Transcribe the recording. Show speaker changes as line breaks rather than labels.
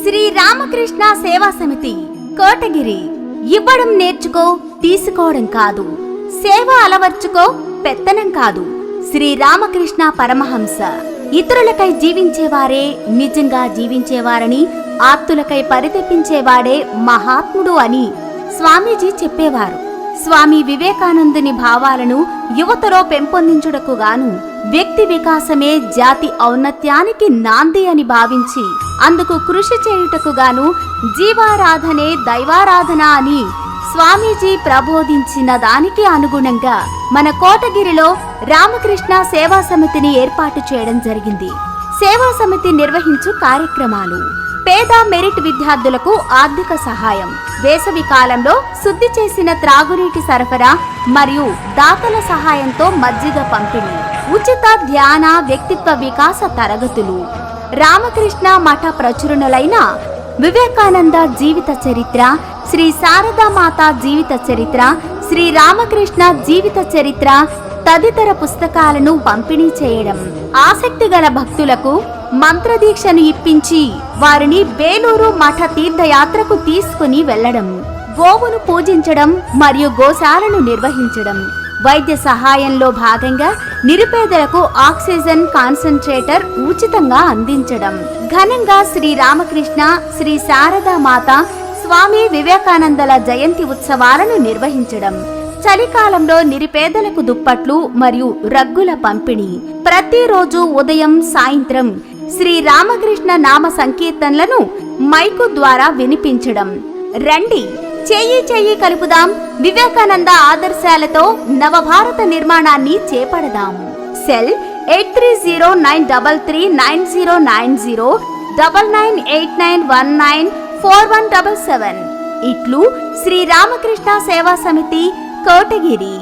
శ్రీ రామకృష్ణ సేవా సమితి కోటగిరి. ఇవ్వడం నేర్చుకో, తీసుకోవడం కాదు. సేవ అలవర్చుకో, పెత్తనం కాదు. శ్రీ రామకృష్ణ పరమహంస. ఇతరులకై జీవించేవారే నిజంగా జీవించేవారని, ఆప్తులకై పరితపించేవాడే మహాత్ముడు అని స్వామీజీ చెప్పేవారు. స్వామి వివేకానందుని భావాలను యువతలో పెంపొందించుటకు గాను వ్యక్తి వికాసమే జాతి ఔన్నత్యానికి నాంది అని భావించి అందుకు కృషి చేయుటకు గాను జీవారాధనే దైవారాధన అని స్వామీజీ ప్రబోధించిన దానికి అనుగుణంగా మన కోటగిరిలో రామకృష్ణ సేవా సమితిని ఏర్పాటు చేయడం జరిగింది. సేవా సమితి నిర్వహించు కార్యక్రమాలు: పేద మెరిట్ విద్యార్థులకు ఆర్థిక సహాయం, వేసవి కాలంలో శుద్ధి చేసిన త్రాగునీటి సరఫరా మరియు దాతల సహాయంతో మజ్జిగ పంపిణీ, ఉచిత ధ్యాన వ్యక్తిత్వ వికాస తరగతులు, రామకృష్ణ మఠ ప్రచురణలైన వివేకానంద జీవిత చరిత్ర, శ్రీ శారదామాత జీవిత చరిత్ర, శ్రీ రామకృష్ణ జీవిత చరిత్ర తదితర పుస్తకాలను పంపిణీ చేయడం, ఆసక్తి గల భక్తులకు మంత్రదీక్షను ఇప్పించి వారిని బేలూరు మఠ తీర్థయాత్రకు తీసుకుని వెళ్లడం, గోవును పూజించడం మరియు గోశాలను నిర్వహించడం, వైద్య సహాయంలో భాగంగా నిరుపేదలకు ఆక్సిజన్ కాన్సంట్రేటర్ ఉచితంగా అందించడం, ఘనంగా శ్రీ రామకృష్ణ, శ్రీ శారదామాత, స్వామి వివేకానందల జయంతి ఉత్సవాలను నిర్వహించడం, చలికాలంలో నిరుపేదలకు దుప్పట్లు మరియు రగ్గుల పంపిణీ, ప్రతిరోజు ఉదయం సాయంత్రం శ్రీ రామకృష్ణ నామ సంకీర్తనలను మైకు ద్వారా వినిపించడం. రండి, చెయ్యి చెయ్యి కలుపుదాం, వివేకానంద ఆదర్శాలతో నవభారత నిర్మాణాన్ని చేపడదాం. సెల్ 8309339090 9989194177. ఇట్లు శ్రీ రామకృష్ణ సేవా సమితి కోటగిరి.